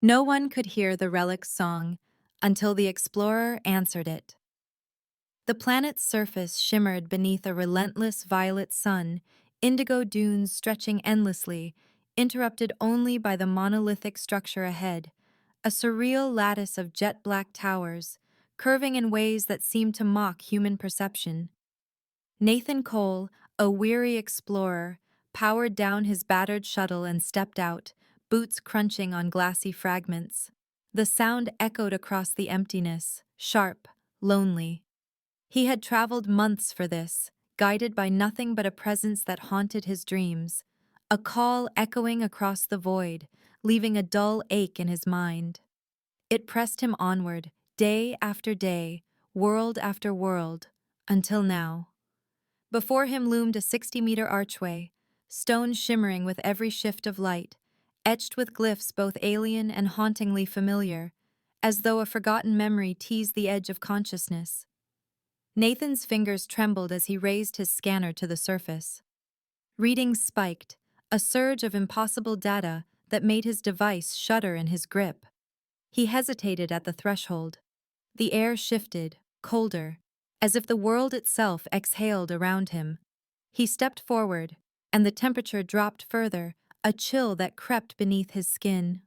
No one could hear the Relic's song until the explorer answered it. The planet's surface shimmered beneath a relentless violet sun, indigo dunes stretching endlessly, interrupted only by the monolithic structure ahead, a surreal lattice of jet-black towers, curving in ways that seemed to mock human perception. Nathan Cole, a weary explorer, powered down his battered shuttle and stepped out, boots crunching on glassy fragments. The sound echoed across the emptiness, sharp, lonely. He had traveled months for this, guided by nothing but a presence that haunted his dreams, a call echoing across the void, leaving a dull ache in his mind. It pressed him onward, day after day, world after world, until now. Before him loomed a 60-meter archway, stone shimmering with every shift of light, etched with glyphs both alien and hauntingly familiar, as though a forgotten memory teased the edge of consciousness. Nathan's fingers trembled as he raised his scanner to the surface. Readings spiked, a surge of impossible data that made his device shudder in his grip. He hesitated at the threshold. The air shifted, colder, as if the world itself exhaled around him. He stepped forward, and the temperature dropped further, a chill that crept beneath his skin.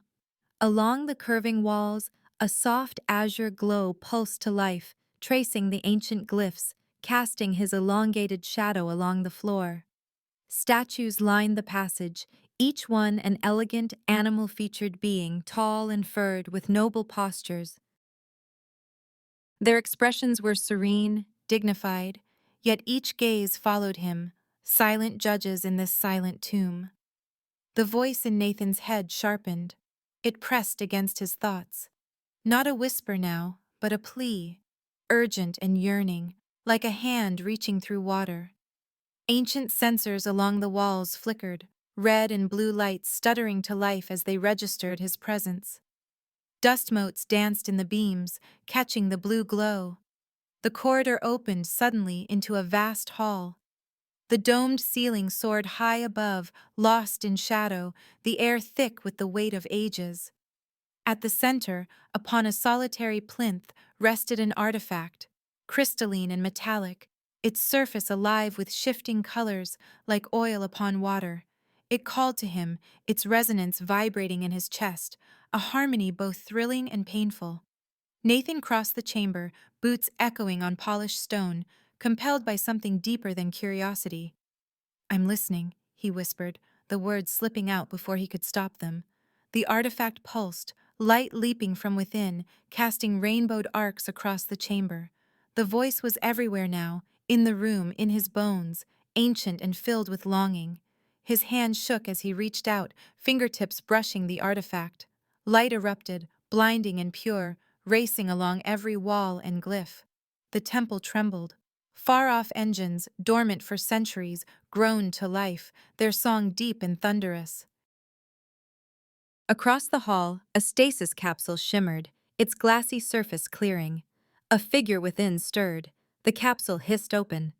Along the curving walls, a soft azure glow pulsed to life, tracing the ancient glyphs, casting his elongated shadow along the floor. Statues lined the passage, each one an elegant, animal-featured being, tall and furred, with noble postures. Their expressions were serene, dignified, yet each gaze followed him, silent judges in this silent tomb. The voice in Nathan's head sharpened. It pressed against his thoughts. Not a whisper now, but a plea, urgent and yearning, like a hand reaching through water. Ancient sensors along the walls flickered, red and blue lights stuttering to life as they registered his presence. Dust motes danced in the beams, catching the blue glow. The corridor opened suddenly into a vast hall. The domed ceiling soared high above, lost in shadow, the air thick with the weight of ages. At the center, upon a solitary plinth, rested an artifact, crystalline and metallic, its surface alive with shifting colors like oil upon water. It called to him, its resonance vibrating in his chest, a harmony both thrilling and painful. Nathan crossed the chamber, boots echoing on polished stone, compelled by something deeper than curiosity. "I'm listening," he whispered, the words slipping out before he could stop them. The artifact pulsed, light leaping from within, casting rainbowed arcs across the chamber. The voice was everywhere now, in the room, in his bones, ancient and filled with longing. His hand shook as he reached out, fingertips brushing the artifact. Light erupted, blinding and pure, racing along every wall and glyph. The temple trembled. Far-off engines, dormant for centuries, groaned to life, their song deep and thunderous. Across the hall, a stasis capsule shimmered, its glassy surface clearing. A figure within stirred. The capsule hissed open.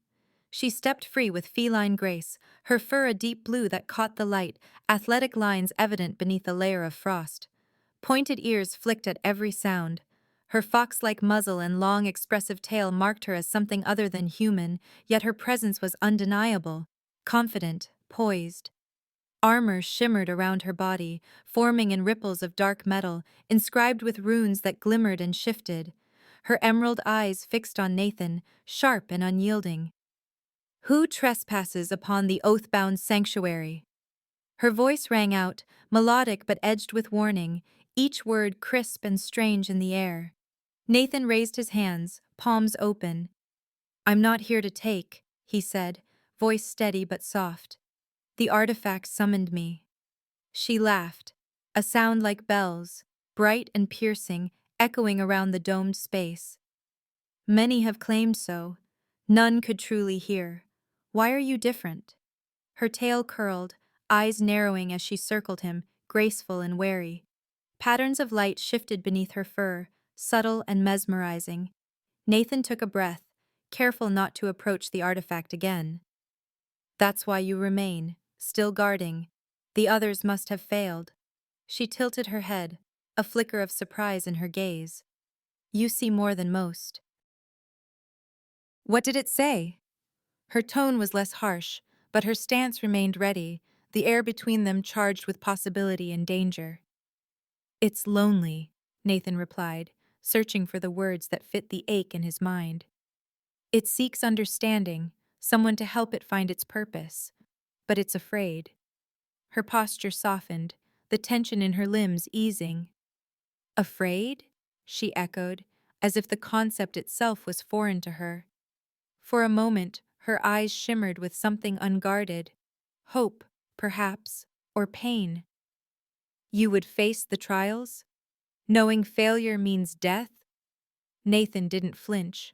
She stepped free with feline grace, her fur a deep blue that caught the light, athletic lines evident beneath a layer of frost. Pointed ears flicked at every sound. Her fox-like muzzle and long, expressive tail marked her as something other than human, yet her presence was undeniable, confident, poised. Armor shimmered around her body, forming in ripples of dark metal, inscribed with runes that glimmered and shifted. Her emerald eyes fixed on Nathan, sharp and unyielding. "Who trespasses upon the oath-bound sanctuary?" Her voice rang out, melodic but edged with warning, each word crisp and strange in the air. Nathan raised his hands, palms open. "I'm not here to take," he said, voice steady but soft. "The artifact summoned me." She laughed, a sound like bells, bright and piercing, echoing around the domed space. "Many have claimed so. None could truly hear. Why are you different?" Her tail curled, eyes narrowing as she circled him, graceful and wary. Patterns of light shifted beneath her fur, subtle and mesmerizing. Nathan took a breath, careful not to approach the artifact again. "That's why you remain, still guarding. The others must have failed." She tilted her head, a flicker of surprise in her gaze. You see more than most. What did it say? Her tone was less harsh, but her stance remained ready, the air between them charged with possibility and danger. It's lonely, Nathan replied, searching for the words that fit the ache in his mind. It seeks understanding, someone to help it find its purpose, but it's afraid. Her posture softened, the tension in her limbs easing. Afraid? She echoed, as if the concept itself was foreign to her. For a moment, her eyes shimmered with something unguarded. Hope, perhaps, or pain. You would face the trials? Knowing failure means death? Nathan didn't flinch.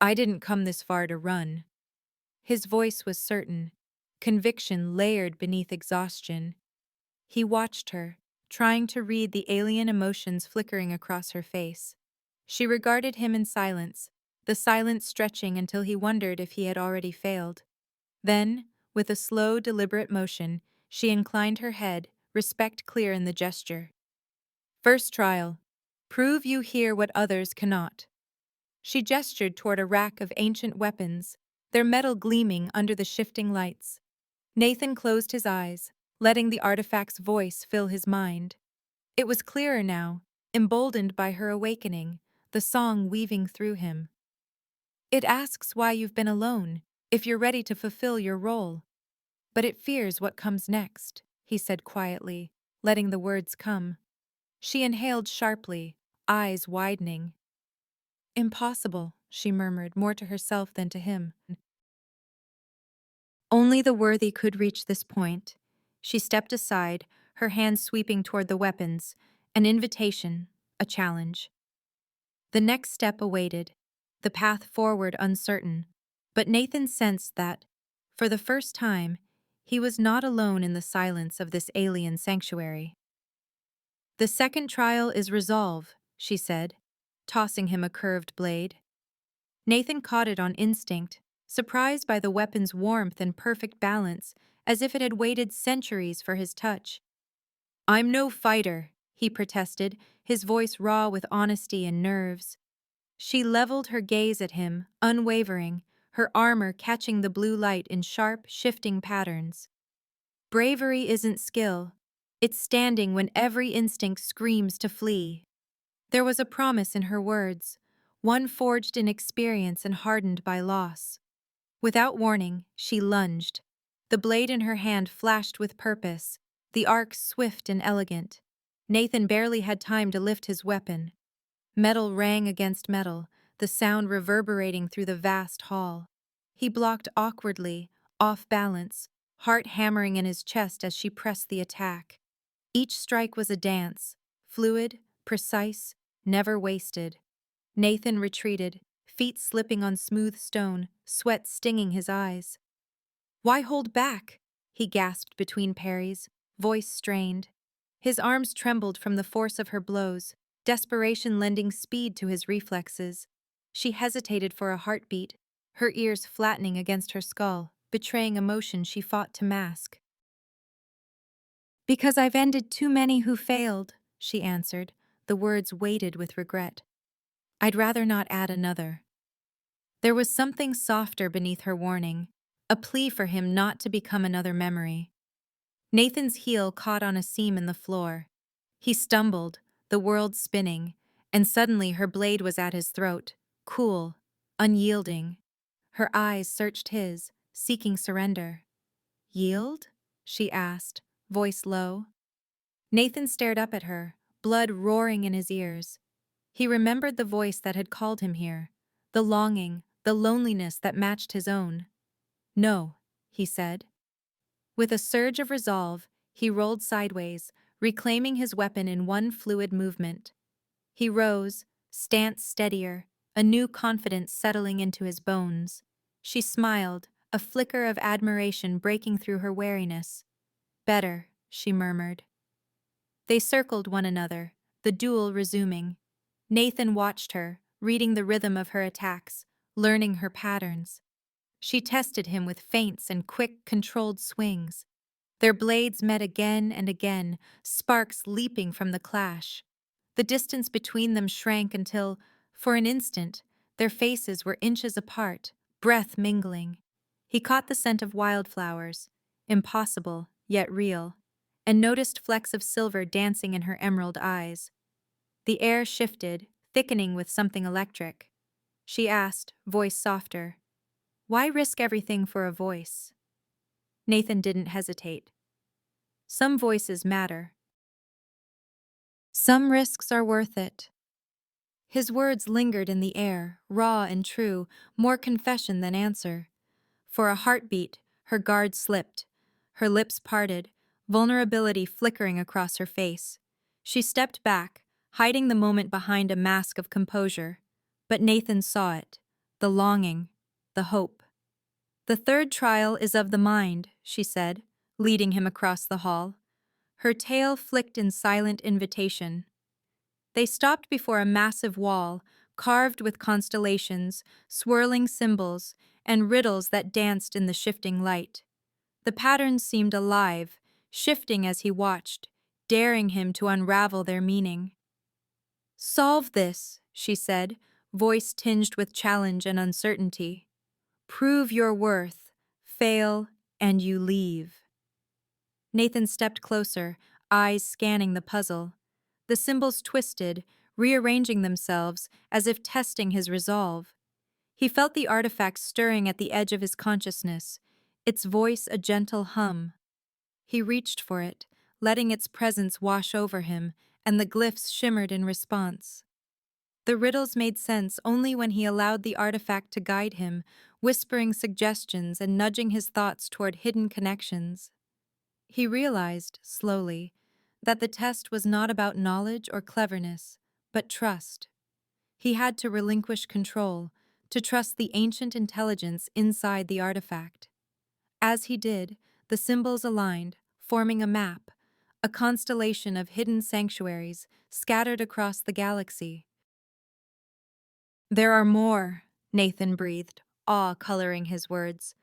I didn't come this far to run. His voice was certain, conviction layered beneath exhaustion. He watched her, trying to read the alien emotions flickering across her face. She regarded him in silence, the silence stretching until he wondered if he had already failed. Then, with a slow, deliberate motion, she inclined her head, respect clear in the gesture. First trial. Prove you hear what others cannot. She gestured toward a rack of ancient weapons, their metal gleaming under the shifting lights. Nathan closed his eyes, letting the artifact's voice fill his mind. It was clearer now, emboldened by her awakening, the song weaving through him. It asks why you've been alone, if you're ready to fulfill your role. But it fears what comes next, he said quietly, letting the words come. She inhaled sharply, eyes widening. Impossible, she murmured, more to herself than to him. Only the worthy could reach this point. She stepped aside, her hands sweeping toward the weapons, an invitation, a challenge. The next step awaited, the path forward uncertain, but Nathan sensed that, for the first time, he was not alone in the silence of this alien sanctuary. The second trial is resolve, she said, tossing him a curved blade. Nathan caught it on instinct, surprised by the weapon's warmth and perfect balance, as if it had waited centuries for his touch. I'm no fighter, he protested, his voice raw with honesty and nerves. She leveled her gaze at him, unwavering, her armor catching the blue light in sharp, shifting patterns. Bravery isn't skill. It's standing when every instinct screams to flee. There was a promise in her words, one forged in experience and hardened by loss. Without warning, she lunged. The blade in her hand flashed with purpose, the arc swift and elegant. Nathan barely had time to lift his weapon. Metal rang against metal, the sound reverberating through the vast hall. He blocked awkwardly, off balance, heart hammering in his chest as she pressed the attack. Each strike was a dance, fluid, precise, never wasted. Nathan retreated, feet slipping on smooth stone, sweat stinging his eyes. Why hold back? He gasped between parries, voice strained. His arms trembled from the force of her blows, desperation lending speed to his reflexes. She hesitated for a heartbeat, her ears flattening against her skull, betraying emotion she fought to mask. Because I've ended too many who failed, she answered, the words weighted with regret. I'd rather not add another. There was something softer beneath her warning, a plea for him not to become another memory. Nathan's heel caught on a seam in the floor. He stumbled, the world spinning, and suddenly her blade was at his throat, cool, unyielding. Her eyes searched his, seeking surrender. Yield? She asked, voice low. Nathan stared up at her, blood roaring in his ears. He remembered the voice that had called him here, the longing, the loneliness that matched his own. No, he said. With a surge of resolve, he rolled sideways, reclaiming his weapon in one fluid movement. He rose, stance steadier, a new confidence settling into his bones. She smiled, a flicker of admiration breaking through her wariness. Better, she murmured. They circled one another, the duel resuming. Nathan watched her, reading the rhythm of her attacks, learning her patterns. She tested him with feints and quick, controlled swings. Their blades met again and again, sparks leaping from the clash. The distance between them shrank until, for an instant, their faces were inches apart, breath mingling. He caught the scent of wildflowers, impossible yet real, and noticed flecks of silver dancing in her emerald eyes. The air shifted, thickening with something electric. She asked, voice softer, "Why risk everything for a voice?" Nathan didn't hesitate. Some voices matter. Some risks are worth it. His words lingered in the air, raw and true, more confession than answer. For a heartbeat, her guard slipped. Her lips parted, vulnerability flickering across her face. She stepped back, hiding the moment behind a mask of composure. But Nathan saw it, the longing, the hope. "The third trial is of the mind," she said, leading him across the hall. Her tail flicked in silent invitation. They stopped before a massive wall, carved with constellations, swirling symbols, and riddles that danced in the shifting light. The patterns seemed alive, shifting as he watched, daring him to unravel their meaning. "Solve this," she said, voice tinged with challenge and uncertainty. "Prove your worth, fail, and you leave." Nathan stepped closer, eyes scanning the puzzle. The symbols twisted, rearranging themselves as if testing his resolve. He felt the artifact stirring at the edge of his consciousness, its voice a gentle hum. He reached for it, letting its presence wash over him, and the glyphs shimmered in response. The riddles made sense only when he allowed the artifact to guide him, whispering suggestions and nudging his thoughts toward hidden connections. He realized, slowly, that the test was not about knowledge or cleverness, but trust. He had to relinquish control, to trust the ancient intelligence inside the artifact. As he did, the symbols aligned, forming a map, a constellation of hidden sanctuaries scattered across the galaxy. "There are more," Nathan breathed, awe coloring his words.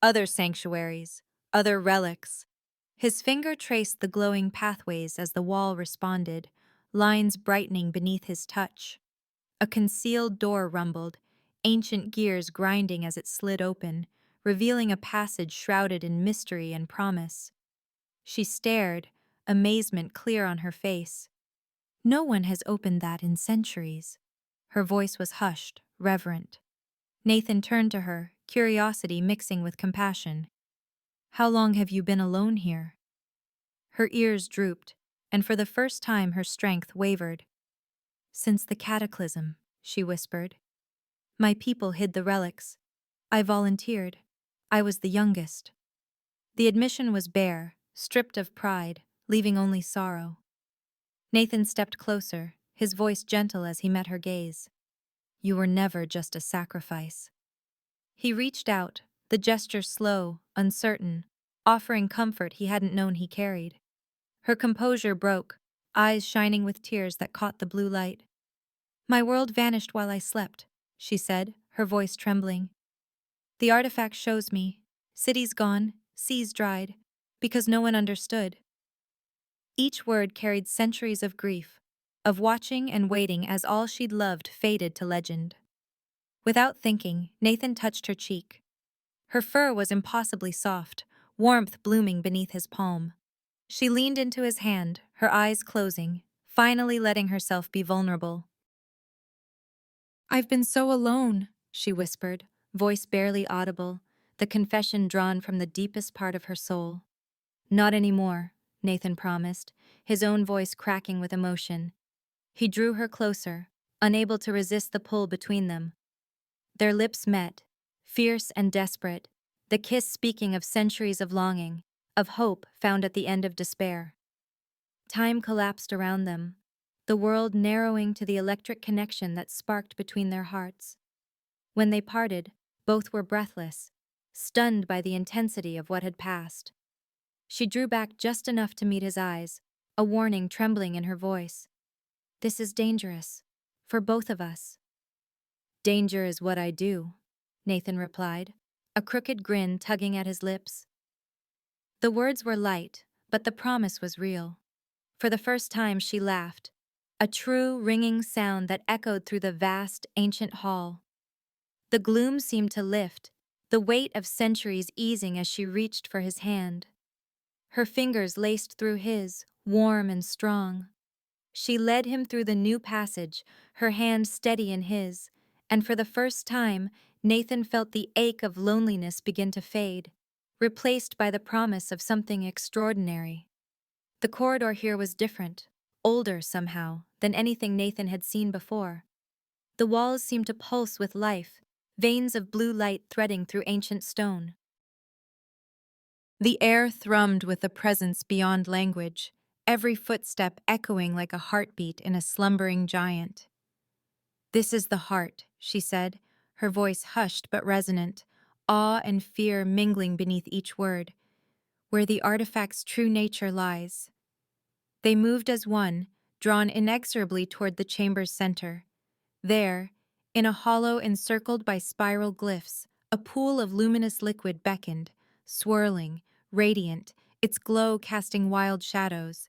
"Other sanctuaries, other relics." His finger traced the glowing pathways as the wall responded, lines brightening beneath his touch. A concealed door rumbled, ancient gears grinding as it slid open, revealing a passage shrouded in mystery and promise. She stared, amazement clear on her face. "No one has opened that in centuries." Her voice was hushed, reverent. Nathan turned to her, curiosity mixing with compassion. "How long have you been alone here?" Her ears drooped, and for the first time her strength wavered. "Since the cataclysm," she whispered. "My people hid the relics. I volunteered. I was the youngest." The admission was bare, stripped of pride, leaving only sorrow. Nathan stepped closer, his voice gentle as he met her gaze. "You were never just a sacrifice." He reached out, the gesture slow, uncertain, offering comfort he hadn't known he carried. Her composure broke, eyes shining with tears that caught the blue light. "My world vanished while I slept," she said, her voice trembling. "The artifact shows me. Cities gone, seas dried, because no one understood." Each word carried centuries of grief, of watching and waiting as all she'd loved faded to legend. Without thinking, Nathan touched her cheek. Her fur was impossibly soft, warmth blooming beneath his palm. She leaned into his hand, her eyes closing, finally letting herself be vulnerable. "I've been so alone," she whispered, voice barely audible, the confession drawn from the deepest part of her soul. "Not anymore," Nathan promised, his own voice cracking with emotion. He drew her closer, unable to resist the pull between them. Their lips met, fierce and desperate, the kiss speaking of centuries of longing, of hope found at the end of despair. Time collapsed around them, the world narrowing to the electric connection that sparked between their hearts. When they parted, both were breathless, stunned by the intensity of what had passed. She drew back just enough to meet his eyes, a warning trembling in her voice. "This is dangerous, for both of us." "Danger is what I do," Nathan replied, a crooked grin tugging at his lips. The words were light, but the promise was real. For the first time she laughed, a true ringing sound that echoed through the vast, ancient hall. The gloom seemed to lift, the weight of centuries easing as she reached for his hand. Her fingers laced through his, warm and strong. She led him through the new passage, her hand steady in his, and for the first time, Nathan felt the ache of loneliness begin to fade, replaced by the promise of something extraordinary. The corridor here was different, older somehow, than anything Nathan had seen before. The walls seemed to pulse with life, veins of blue light threading through ancient stone. The air thrummed with a presence beyond language, every footstep echoing like a heartbeat in a slumbering giant. "This is the heart," she said, her voice hushed but resonant, awe and fear mingling beneath each word, "where the artifact's true nature lies." They moved as one, drawn inexorably toward the chamber's center. There, in a hollow encircled by spiral glyphs, a pool of luminous liquid beckoned, swirling, radiant, its glow casting wild shadows.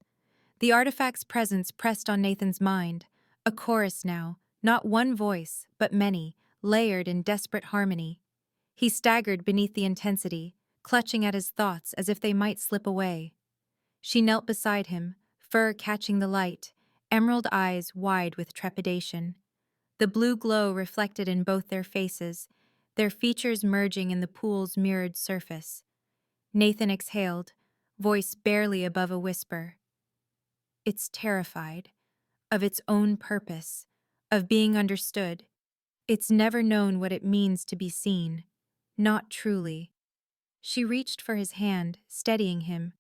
The artifact's presence pressed on Nathan's mind, a chorus now, not one voice, but many, layered in desperate harmony. He staggered beneath the intensity, clutching at his thoughts as if they might slip away. She knelt beside him, fur catching the light, emerald eyes wide with trepidation. The blue glow reflected in both their faces, their features merging in the pool's mirrored surface. Nathan exhaled, voice barely above a whisper. "It's terrified, of its own purpose, of being understood. It's never known what it means to be seen, not truly." She reached for his hand, steadying him.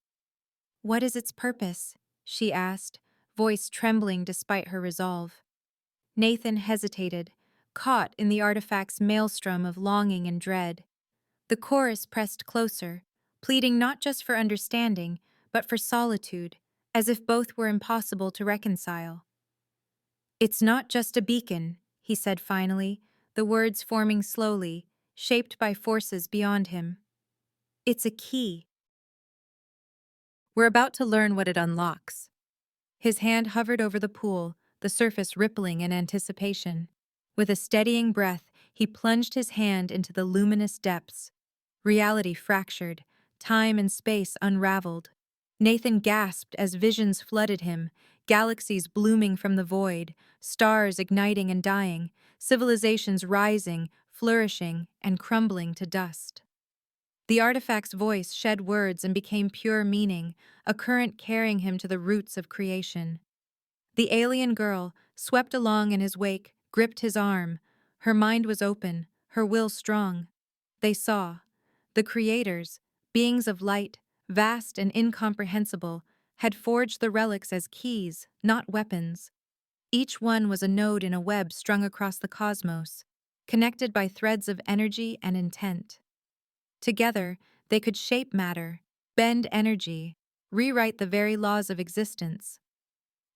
"What is its purpose?" she asked, voice trembling despite her resolve. Nathan hesitated, caught in the artifact's maelstrom of longing and dread. The chorus pressed closer, pleading not just for understanding, but for solitude, as if both were impossible to reconcile. "It's not just a beacon," he said finally, the words forming slowly, shaped by forces beyond him. "It's a key." "We're about to learn what it unlocks." His hand hovered over the pool, the surface rippling in anticipation. With a steadying breath, he plunged his hand into the luminous depths. Reality fractured, time and space unraveled. Nathan gasped as visions flooded him, galaxies blooming from the void, stars igniting and dying, civilizations rising, flourishing, and crumbling to dust. The artifact's voice shed words and became pure meaning, a current carrying him to the roots of creation. The alien girl, swept along in his wake, gripped his arm. Her mind was open, her will strong. They saw. The creators, beings of light, vast and incomprehensible, had forged the relics as keys, not weapons. Each one was a node in a web strung across the cosmos, connected by threads of energy and intent. Together, they could shape matter, bend energy, rewrite the very laws of existence.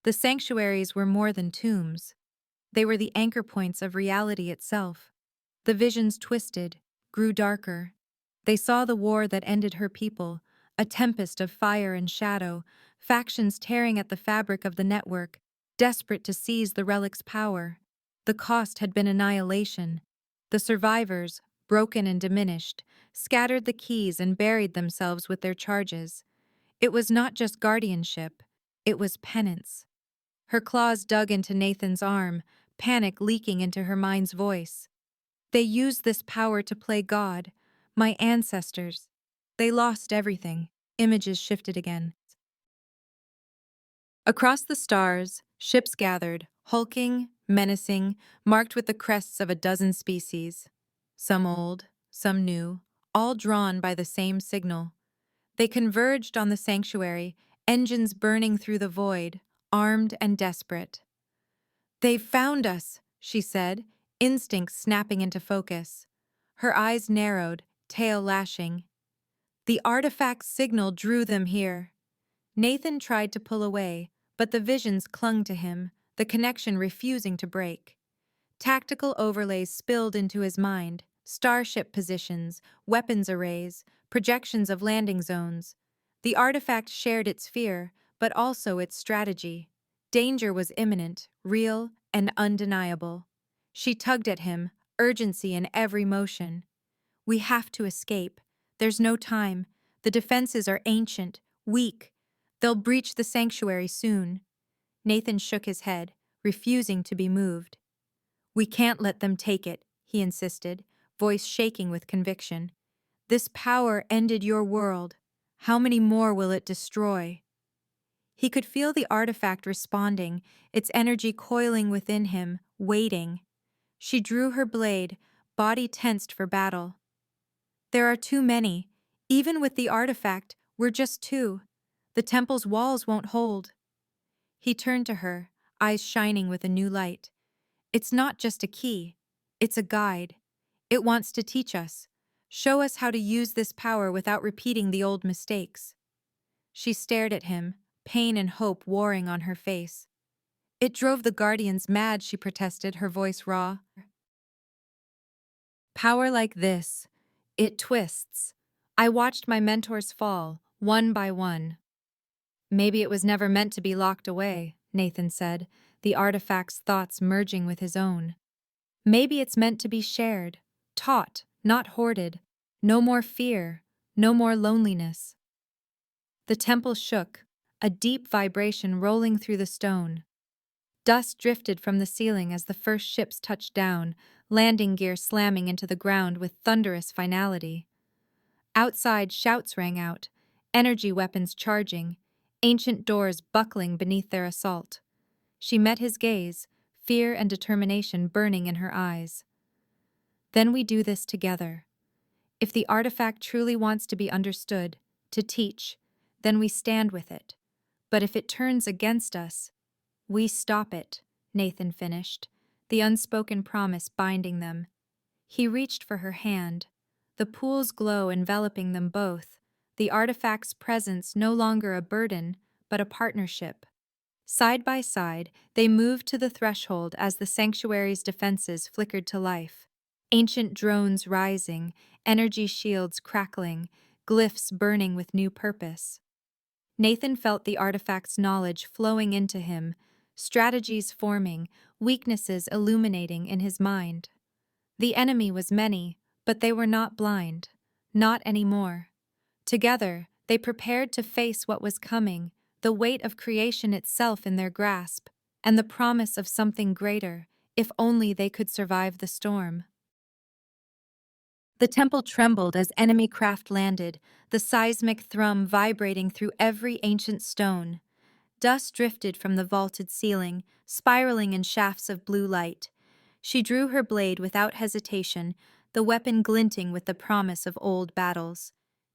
The sanctuaries were more than tombs. They were the anchor points of reality itself. The visions twisted, grew darker. They saw the war that ended her people, a tempest of fire and shadow, factions tearing at the fabric of the network, desperate to seize the relic's power. The cost had been annihilation. The survivors, broken and diminished, scattered the keys and buried themselves with their charges. It was not just guardianship, it was penance. Her claws dug into Nathan's arm, panic leaking into her mind's voice. "They used this power to play God, my ancestors. They lost everything." Images shifted again. Across the stars, ships gathered, hulking, menacing, marked with the crests of a dozen species. Some old, some new, all drawn by the same signal. They converged on the sanctuary, engines burning through the void, armed and desperate. "They've found us," she said, instinct snapping into focus. Her eyes narrowed, tail lashing. The artifact's signal drew them here. Nathan tried to pull away, but the visions clung to him, the connection refusing to break. Tactical overlays spilled into his mind, starship positions, weapons arrays, projections of landing zones. The artifact shared its fear, but also its strategy. Danger was imminent, real, and undeniable. She tugged at him, urgency in every motion. We have to escape. There's no time. The defenses are ancient, weak. They'll breach the sanctuary soon. Nathan shook his head, refusing to be moved. We can't let them take it, he insisted, voice shaking with conviction. This power ended your world. How many more will it destroy? He could feel the artifact responding, its energy coiling within him, waiting. She drew her blade, body tensed for battle. There are too many. Even with the artifact, we're just two. The temple's walls won't hold. He turned to her, eyes shining with a new light. It's not just a key. It's a guide. It wants to teach us, show us how to use this power without repeating the old mistakes. She stared at him, pain and hope warring on her face. It drove the guardians mad, she protested, her voice raw. Power like this, it twists. I watched my mentors fall, one by one. Maybe it was never meant to be locked away, Nathan said, the artifact's thoughts merging with his own. Maybe it's meant to be shared, taught, not hoarded. No more fear, no more loneliness. The temple shook, a deep vibration rolling through the stone. Dust drifted from the ceiling as the first ships touched down, landing gear slamming into the ground with thunderous finality. Outside, shouts rang out, energy weapons charging, ancient doors buckling beneath their assault. She met his gaze, fear and determination burning in her eyes. Then we do this together. If the artifact truly wants to be understood, to teach, then we stand with it. But if it turns against us, we stop it, Nathan finished, the unspoken promise binding them. He reached for her hand, the pool's glow enveloping them both, the artifact's presence no longer a burden, but a partnership. Side by side, they moved to the threshold as the sanctuary's defenses flickered to life. Ancient drones rising, energy shields crackling, glyphs burning with new purpose. Nathan felt the artifact's knowledge flowing into him, strategies forming, weaknesses illuminating in his mind. The enemy was many, but they were not blind. Not anymore. Together, they prepared to face what was coming, the weight of creation itself in their grasp, and the promise of something greater, if only they could survive the storm. The temple trembled as enemy craft landed, the seismic thrum vibrating through every ancient stone. Dust drifted from the vaulted ceiling, spiraling in shafts of blue light. She drew her blade without hesitation, the weapon glinting with the promise of old battles.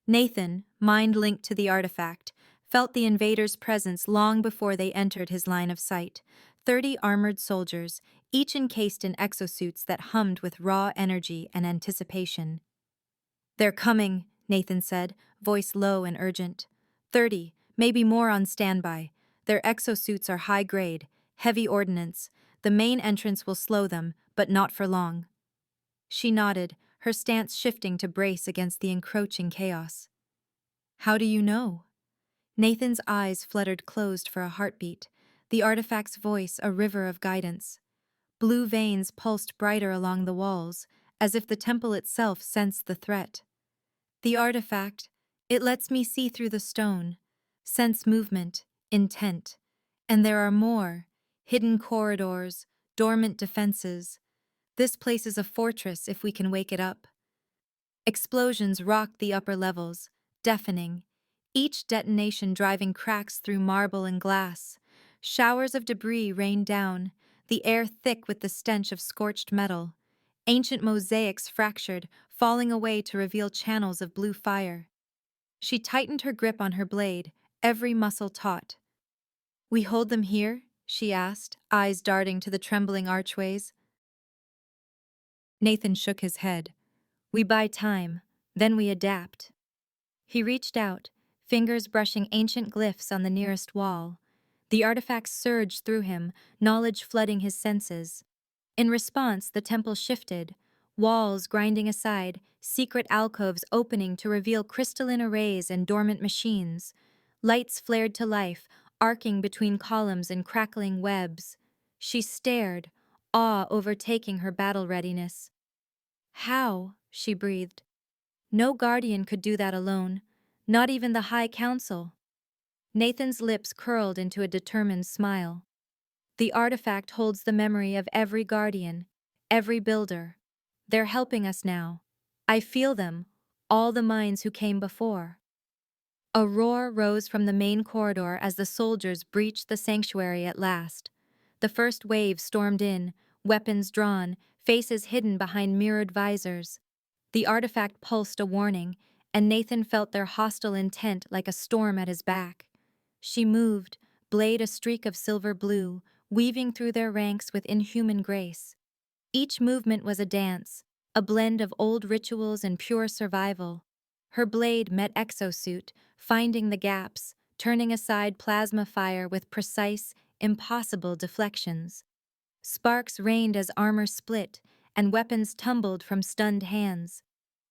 Nathan, mind linked to the artifact, felt the invaders' presence long before they entered his line of sight. 30 armored soldiers, each encased in exosuits that hummed with raw energy and anticipation. They're coming, Nathan said, voice low and urgent. 30, maybe more on standby. Their exosuits are high grade, heavy ordnance. The main entrance will slow them, but not for long. She nodded, her stance shifting to brace against the encroaching chaos. How do you know? Nathan's eyes fluttered closed for a heartbeat, the artifact's voice a river of guidance. Blue veins pulsed brighter along the walls, as if the temple itself sensed the threat. The artifact, it lets me see through the stone, sense movement, intent. And there are more, hidden corridors, dormant defenses. This place is a fortress if we can wake it up. Explosions rocked the upper levels, deafening, each detonation driving cracks through marble and glass. Showers of debris rained down, the air thick with the stench of scorched metal. Ancient mosaics fractured, falling away to reveal channels of blue fire. She tightened her grip on her blade, every muscle taut. We hold them here? She asked, eyes darting to the trembling archways. Nathan shook his head. We buy time, then we adapt. He reached out, fingers brushing ancient glyphs on the nearest wall. The artifacts surged through him, knowledge flooding his senses. In response, the temple shifted, walls grinding aside, secret alcoves opening to reveal crystalline arrays and dormant machines. Lights flared to life, arcing between columns and crackling webs. She stared, awe overtaking her battle readiness. How? She breathed. No guardian could do that alone, not even the High Council. Nathan's lips curled into a determined smile. The artifact holds the memory of every guardian, every builder. They're helping us now. I feel them, all the minds who came before. A roar rose from the main corridor as the soldiers breached the sanctuary at last. The first wave stormed in, weapons drawn, faces hidden behind mirrored visors. The artifact pulsed a warning, and Nathan felt their hostile intent like a storm at his back. She moved, blade a streak of silver blue, weaving through their ranks with inhuman grace. Each movement was a dance, a blend of old rituals and pure survival. Her blade met exosuit, finding the gaps, turning aside plasma fire with precise, impossible deflections. Sparks rained as armor split, and weapons tumbled from stunned hands.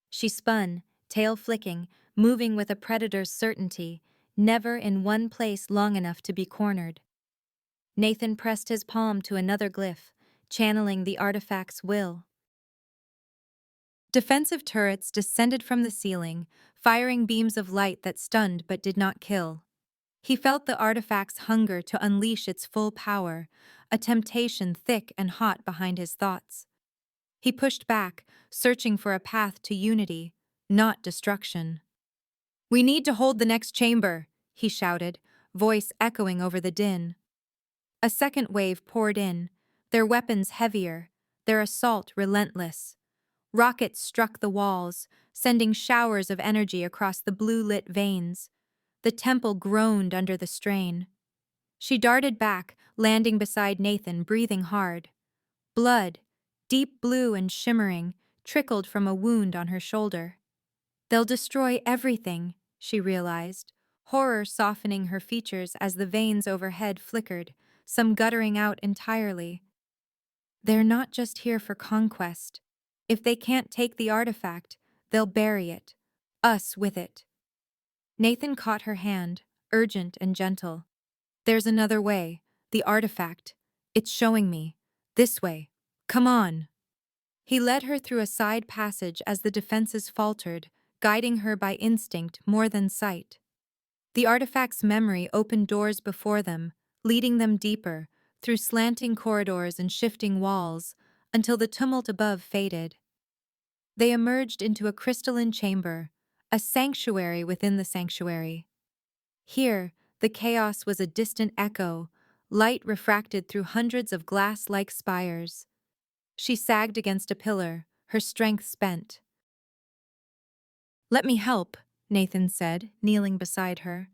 She spun, tail flicking, moving with a predator's certainty, never in one place long enough to be cornered. Nathan pressed his palm to another glyph, channeling the artifact's will. Defensive turrets descended from the ceiling, firing beams of light that stunned but did not kill. He felt the artifact's hunger to unleash its full power, a temptation thick and hot behind his thoughts. He pushed back, searching for a path to unity, not destruction. "We need to hold the next chamber," he shouted, voice echoing over the din. A second wave poured in, their weapons heavier, their assault relentless. Rockets struck the walls, sending showers of energy across the blue-lit veins. The temple groaned under the strain. She darted back, landing beside Nathan, breathing hard. Blood, deep blue and shimmering, trickled from a wound on her shoulder. "They'll destroy everything," she realized, horror softening her features as the veins overhead flickered, some guttering out entirely. "They're not just here for conquest. If they can't take the artifact, they'll bury it. Us with it." Nathan caught her hand, urgent and gentle. "There's another way. The artifact. It's showing me. This way. Come on." He led her through a side passage as the defenses faltered, guiding her by instinct more than sight. The artifact's memory opened doors before them, leading them deeper, through slanting corridors and shifting walls, until the tumult above faded. They emerged into a crystalline chamber, a sanctuary within the sanctuary. Here, the chaos was a distant echo, light refracted through hundreds of glass-like spires. She sagged against a pillar, her strength spent. "Let me help," Nathan said, kneeling beside her.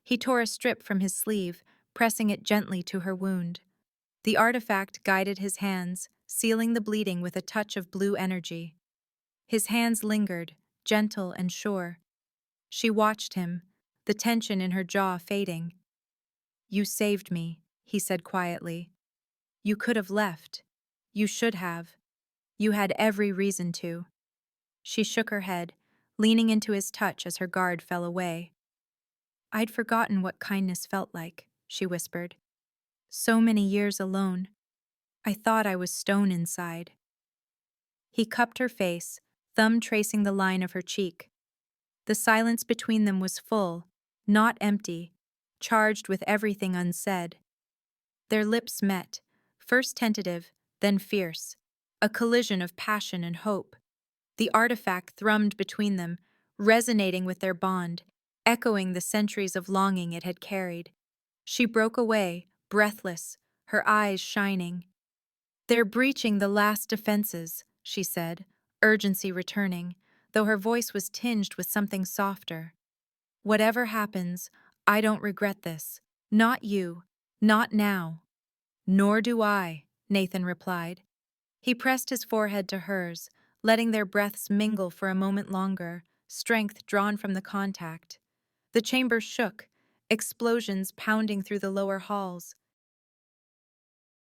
He tore a strip from his sleeve, pressing it gently to her wound. The artifact guided his hands, sealing the bleeding with a touch of blue energy. His hands lingered, gentle and sure. She watched him, the tension in her jaw fading. "You saved me," he said quietly. "You could have left. You should have. You had every reason to." She shook her head, leaning into his touch as her guard fell away. "I'd forgotten what kindness felt like," she whispered. "So many years alone. I thought I was stone inside." He cupped her face, thumb tracing the line of her cheek. The silence between them was full, not empty, charged with everything unsaid. Their lips met, first tentative, then fierce, a collision of passion and hope. The artifact thrummed between them, resonating with their bond, echoing the centuries of longing it had carried. She broke away, breathless, her eyes shining. "They're breaching the last defenses," she said, urgency returning, though her voice was tinged with something softer. "Whatever happens, I don't regret this. Not you. Not now." "Nor do I," Nathan replied. He pressed his forehead to hers, letting their breaths mingle for a moment longer, strength drawn from the contact. The chamber shook, explosions pounding through the lower halls.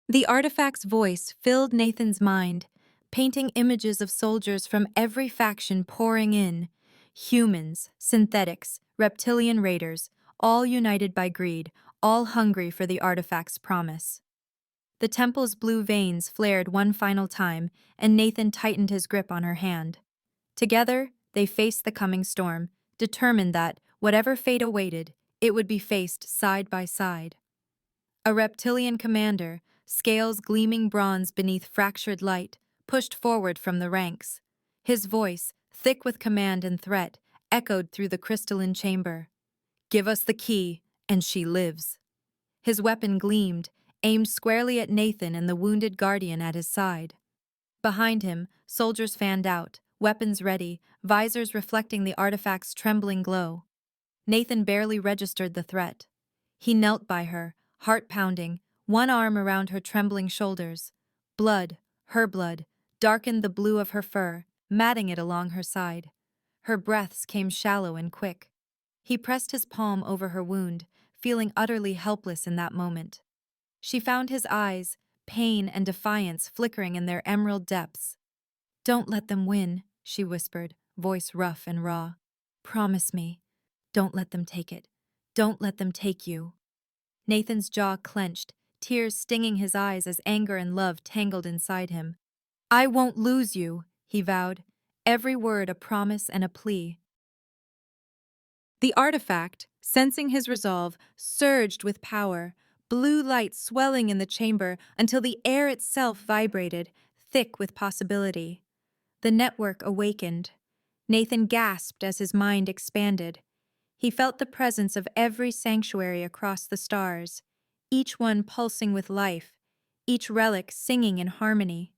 The artifact's voice filled Nathan's mind, painting images of soldiers from every faction pouring in. Humans, synthetics, reptilian raiders, all united by greed, all hungry for the artifact's promise. The temple's blue veins flared one final time, and Nathan tightened his grip on her hand. Together, they faced the coming storm, determined that, whatever fate awaited, it would be faced side by side. A reptilian commander, scales gleaming bronze beneath fractured light, pushed forward from the ranks. His voice, thick with command and threat, echoed through the crystalline chamber. "Give us the key, and she lives." His weapon gleamed, aimed squarely at Nathan and the wounded guardian at his side. Behind him, soldiers fanned out, weapons ready, visors reflecting the artifact's trembling glow. Nathan barely registered the threat. He knelt by her, heart pounding, one arm around her trembling shoulders. Blood, her blood, darkened the blue of her fur, matting it along her side. Her breaths came shallow and quick. He pressed his palm over her wound, feeling utterly helpless in that moment. She found his eyes, pain and defiance flickering in their emerald depths. "Don't let them win," she whispered, voice rough and raw. "Promise me. Don't let them take it. Don't let them take you." Nathan's jaw clenched, tears stinging his eyes as anger and love tangled inside him. "I won't lose you," he vowed, every word a promise and a plea. The artifact, sensing his resolve, surged with power, blue light swelling in the chamber until the air itself vibrated, thick with possibility. The network awakened. Nathan gasped as his mind expanded. He felt the presence of every sanctuary across the stars, each one pulsing with life, each relic singing in harmony.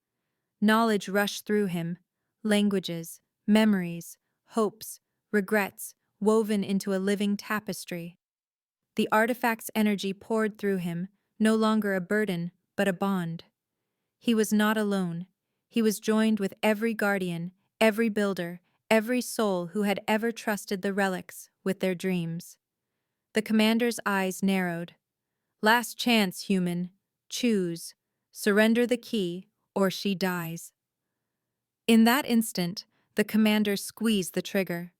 Knowledge rushed through him, languages, memories, hopes, regrets, woven into a living tapestry. The artifact's energy poured through him, no longer a burden, but a bond. He was not alone. He was joined with every guardian, every builder, every soul who had ever trusted the relics with their dreams. The commander's eyes narrowed. "Last chance, human. Choose. Surrender the key, or she dies." In that instant, the commander squeezed the trigger.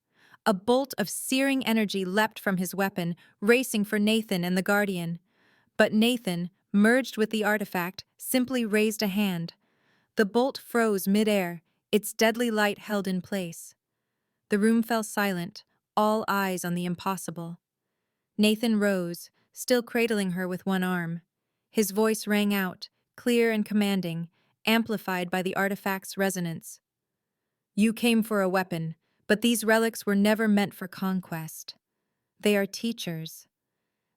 A bolt of searing energy leapt from his weapon, racing for Nathan and the guardian. But Nathan, merged with the artifact, simply raised a hand. The bolt froze midair, its deadly light held in place. The room fell silent, all eyes on the impossible. Nathan rose, still cradling her with one arm. His voice rang out, clear and commanding, amplified by the artifact's resonance. "You came for a weapon, but these relics were never meant for conquest. They are teachers.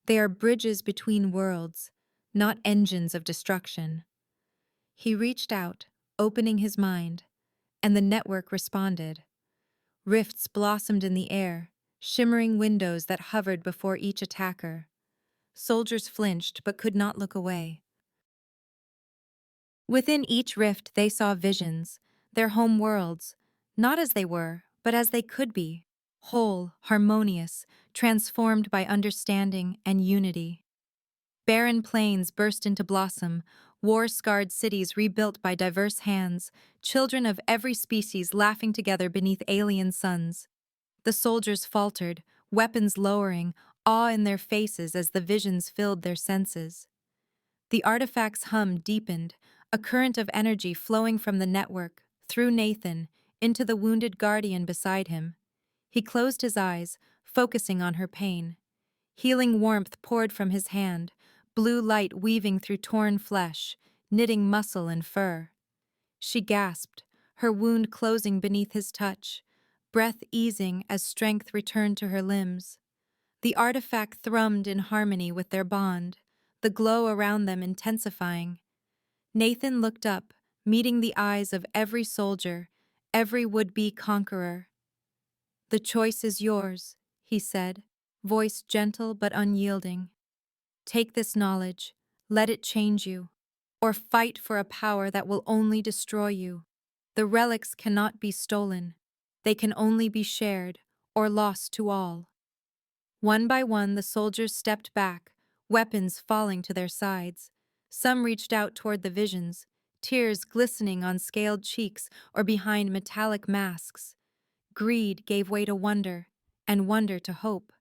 They are bridges between worlds, not engines of destruction." He reached out, opening his mind, and the network responded. Rifts blossomed in the air, shimmering windows that hovered before each attacker. Soldiers flinched but could not look away. Within each rift they saw visions, their home worlds, not as they were, but as they could be, whole, harmonious, transformed by understanding and unity. Barren plains burst into blossom, war-scarred cities rebuilt by diverse hands, children of every species laughing together beneath alien suns. The soldiers faltered, weapons lowering, awe in their faces as the visions filled their senses. The artifact's hum deepened, a current of energy flowing from the network, through Nathan, into the wounded guardian beside him. He closed his eyes, focusing on her pain. Healing warmth poured from his hand, blue light weaving through torn flesh, knitting muscle and fur. She gasped, her wound closing beneath his touch, breath easing as strength returned to her limbs. The artifact thrummed in harmony with their bond, the glow around them intensifying. Nathan looked up, meeting the eyes of every soldier, every would-be conqueror. "The choice is yours," he said, voice gentle but unyielding. "Take this knowledge, let it change you, or fight for a power that will only destroy you. The relics cannot be stolen. They can only be shared, or lost to all." One by one, the soldiers stepped back, weapons falling to their sides. Some reached out toward the visions, tears glistening on scaled cheeks or behind metallic masks. Greed gave way to wonder, and wonder to hope.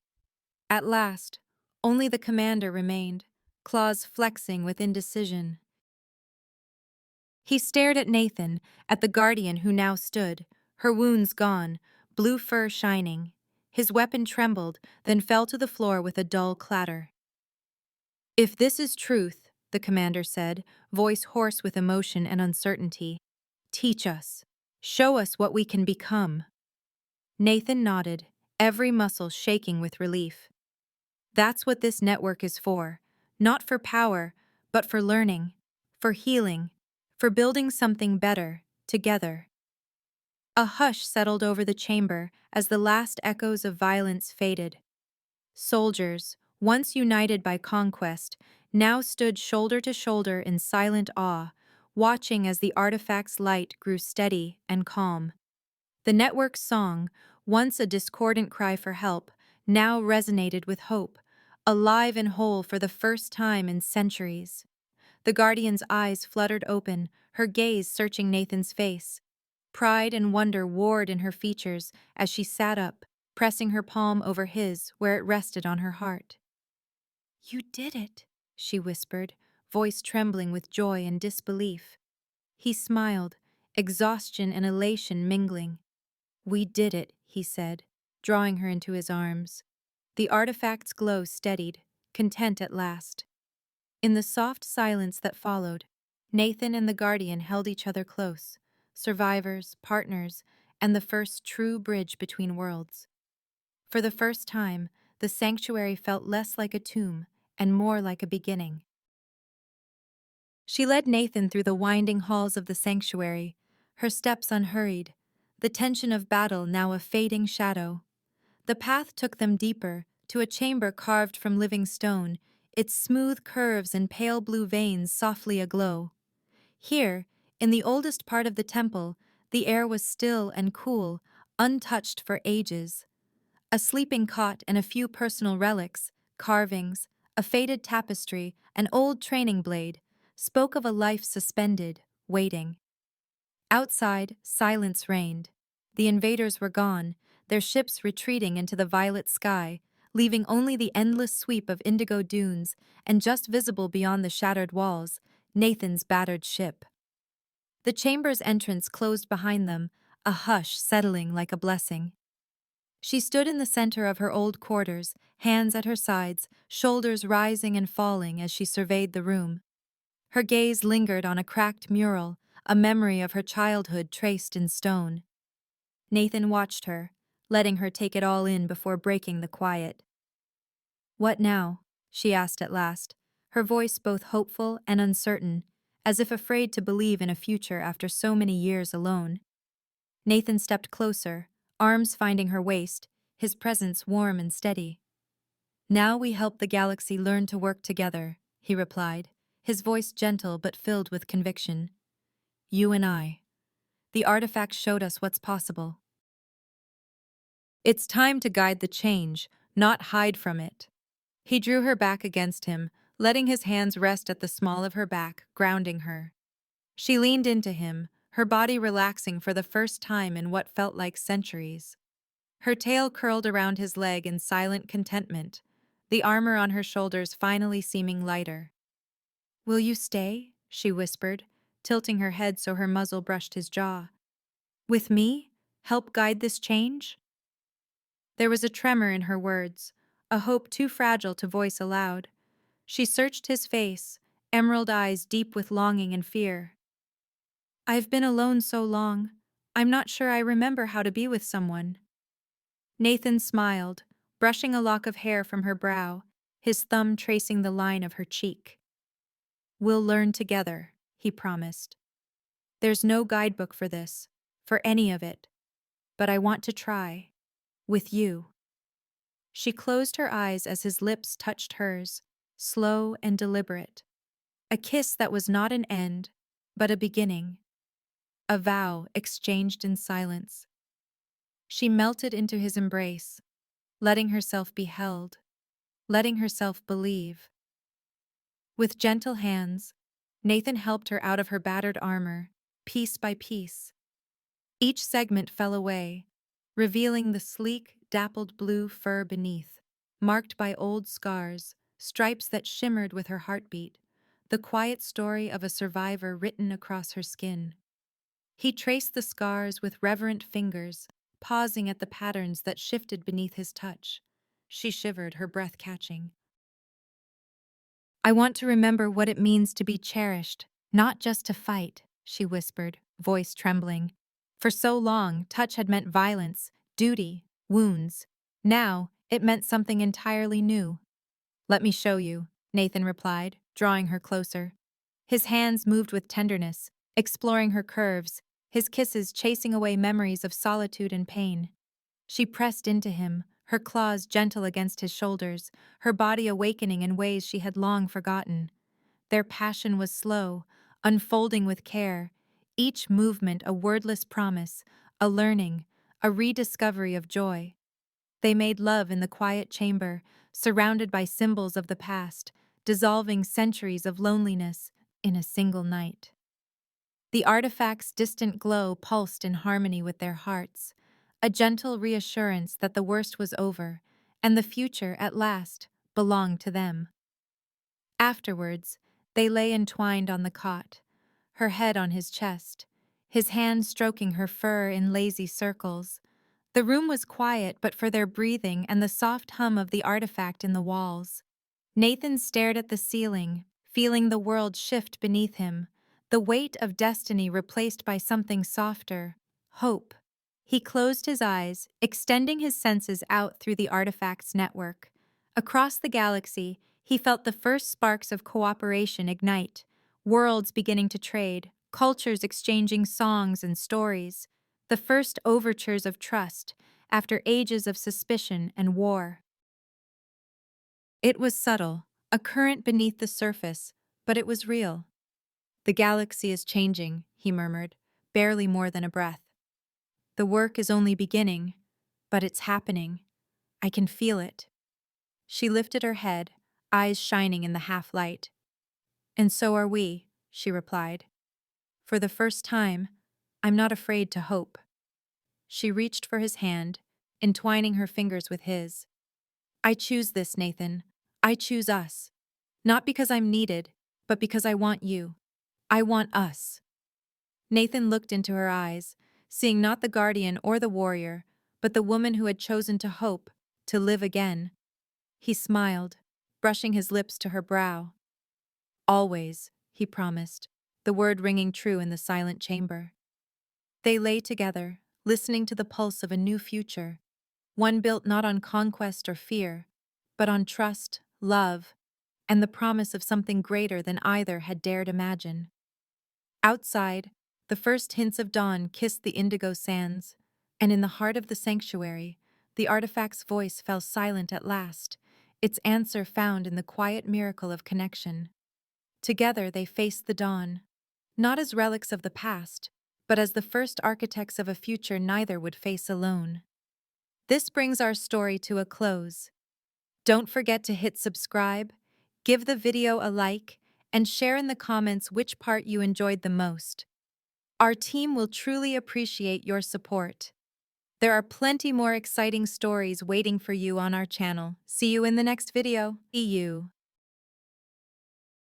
At last, only the commander remained, claws flexing with indecision. He stared at Nathan, at the guardian who now stood, her wounds gone, blue fur shining. His weapon trembled, then fell to the floor with a dull clatter. "If this is truth," the commander said, voice hoarse with emotion and uncertainty, "teach us. Show us what we can become." Nathan nodded, every muscle shaking with relief. "That's what this network is for. Not for power, but for learning, for healing, for building something better, together." A hush settled over the chamber as the last echoes of violence faded. Soldiers, once united by conquest, now stood shoulder to shoulder in silent awe, watching as the artifact's light grew steady and calm. The network's song, once a discordant cry for help, now resonated with hope, alive and whole for the first time in centuries. The Guardian's eyes fluttered open, her gaze searching Nathan's face. Pride and wonder warred in her features as she sat up, pressing her palm over his where it rested on her heart. "You did it," she whispered, voice trembling with joy and disbelief. He smiled, exhaustion and elation mingling. "We did it," he said, drawing her into his arms. The artifact's glow steadied, content at last. In the soft silence that followed, Nathan and the Guardian held each other close, survivors, partners, and the first true bridge between worlds. For the first time, the sanctuary felt less like a tomb and more like a beginning. She led Nathan through the winding halls of the sanctuary, her steps unhurried, the tension of battle now a fading shadow. The path took them deeper, to a chamber carved from living stone, its smooth curves and pale blue veins softly aglow. Here, in the oldest part of the temple, the air was still and cool, untouched for ages. A sleeping cot and a few personal relics, carvings, a faded tapestry, an old training blade, spoke of a life suspended, waiting. Outside, silence reigned. The invaders were gone, their ships retreating into the violet sky, leaving only the endless sweep of indigo dunes, and just visible beyond the shattered walls, Nathan's battered ship. The chamber's entrance closed behind them, a hush settling like a blessing. She stood in the center of her old quarters, hands at her sides, shoulders rising and falling as she surveyed the room. Her gaze lingered on a cracked mural, a memory of her childhood traced in stone. Nathan watched her, letting her take it all in before breaking the quiet. "What now?" she asked at last, her voice both hopeful and uncertain, as if afraid to believe in a future after so many years alone. Nathan stepped closer, arms finding her waist, his presence warm and steady. "Now we help the galaxy learn to work together," he replied, his voice gentle but filled with conviction. "You and I. The artifact showed us what's possible. It's time to guide the change, not hide from it." He drew her back against him, letting his hands rest at the small of her back, grounding her. She leaned into him, her body relaxing for the first time in what felt like centuries. Her tail curled around his leg in silent contentment, the armor on her shoulders finally seeming lighter. "Will you stay?" she whispered, tilting her head so her muzzle brushed his jaw. "With me? Help guide this change?" There was a tremor in her words, a hope too fragile to voice aloud. She searched his face, emerald eyes deep with longing and fear. "I've been alone so long, I'm not sure I remember how to be with someone." Nathan smiled, brushing a lock of hair from her brow, his thumb tracing the line of her cheek. "We'll learn together," he promised. "There's no guidebook for this, for any of it, but I want to try. With you." She closed her eyes as his lips touched hers, slow and deliberate. A kiss that was not an end, but a beginning. A vow exchanged in silence. She melted into his embrace, letting herself be held, letting herself believe. With gentle hands, Nathan helped her out of her battered armor, piece by piece. Each segment fell away, revealing the sleek, dappled blue fur beneath, marked by old scars, stripes that shimmered with her heartbeat, the quiet story of a survivor written across her skin. He traced the scars with reverent fingers, pausing at the patterns that shifted beneath his touch. She shivered, her breath catching. "I want to remember what it means to be cherished, not just to fight," she whispered, voice trembling. For so long, touch had meant violence, duty, wounds. Now, it meant something entirely new. "Let me show you," Nathan replied, drawing her closer. His hands moved with tenderness, exploring her curves, his kisses chasing away memories of solitude and pain. She pressed into him, her claws gentle against his shoulders, her body awakening in ways she had long forgotten. Their passion was slow, unfolding with care, each movement a wordless promise, a learning, a rediscovery of joy. They made love in the quiet chamber, surrounded by symbols of the past, dissolving centuries of loneliness in a single night. The artifact's distant glow pulsed in harmony with their hearts, a gentle reassurance that the worst was over, and the future, at last, belonged to them. Afterwards, they lay entwined on the cot, her head on his chest, his hand stroking her fur in lazy circles. The room was quiet but for their breathing and the soft hum of the artifact in the walls. Nathan stared at the ceiling, feeling the world shift beneath him, the weight of destiny replaced by something softer, hope. He closed his eyes, extending his senses out through the artifact's network. Across the galaxy, he felt the first sparks of cooperation ignite, worlds beginning to trade, cultures exchanging songs and stories, the first overtures of trust after ages of suspicion and war. It was subtle, a current beneath the surface, but it was real. "The galaxy is changing," he murmured, barely more than a breath. "The work is only beginning, but it's happening. I can feel it." She lifted her head, eyes shining in the half-light. "And so are we," she replied. "For the first time, I'm not afraid to hope." She reached for his hand, entwining her fingers with his. "I choose this, Nathan. I choose us. Not because I'm needed, but because I want you. I want us." Nathan looked into her eyes, seeing not the guardian or the warrior, but the woman who had chosen to hope, to live again. He smiled, brushing his lips to her brow. "Always," he promised, the word ringing true in the silent chamber. They lay together, listening to the pulse of a new future, one built not on conquest or fear, but on trust, love, and the promise of something greater than either had dared imagine. Outside, the first hints of dawn kissed the indigo sands, and in the heart of the sanctuary, the artifact's voice fell silent at last, its answer found in the quiet miracle of connection. Together they faced the dawn, not as relics of the past, but as the first architects of a future neither would face alone. This brings our story to a close. Don't forget to hit subscribe, give the video a like, and share in the comments which part you enjoyed the most. Our team will truly appreciate your support. There are plenty more exciting stories waiting for you on our channel. See you in the next video. See you.